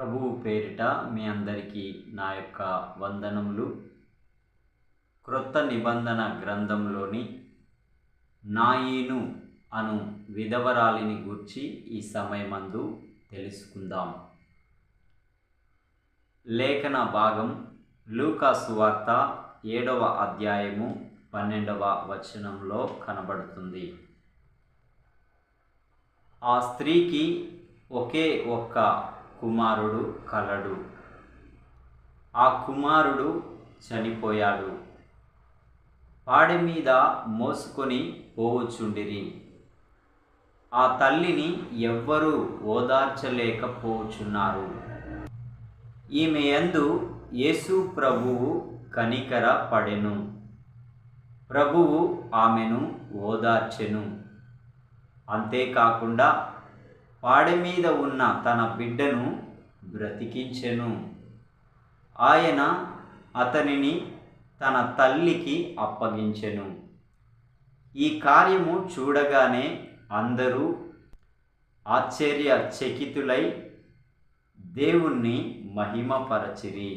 ప్రభువు పేరిట మీ అందరికీ నా యొక్క వందనములు. క్రొత్త నిబంధన గ్రంథంలోని నాయీను అను విధవరాలిని గూర్చి ఈ సమయమందు తెలుసుకుందాం. లేఖన భాగం లూకా సువార్త 7వ అధ్యాయము 12వ వచనంలో కనబడుతుంది. ఆ స్త్రీకి ఒకే ఒక్క కుమారుడు కలడు. ఆ కుమారుడు చనిపోయాడు. పాడె మీద మోసుకొని పోవచుండిరి. ఆ తల్లిని ఎవ్వరూ ఓదార్చలేకపోచున్నారు. ఈమె యందు యేసు ప్రభువు కనికర పడెను. ప్రభువు ఆమెను ఓదార్చెను. అంతేకాకుండా పాడె మీద ఉన్న తన బిడ్డను బ్రతికించెను. ఆయన అతనిని తన తల్లికి అప్పగించెను. ఈ కార్యము చూడగానే అందరూ ఆశ్చర్యచకితులై దేవుణ్ణి మహిమపరచిరి.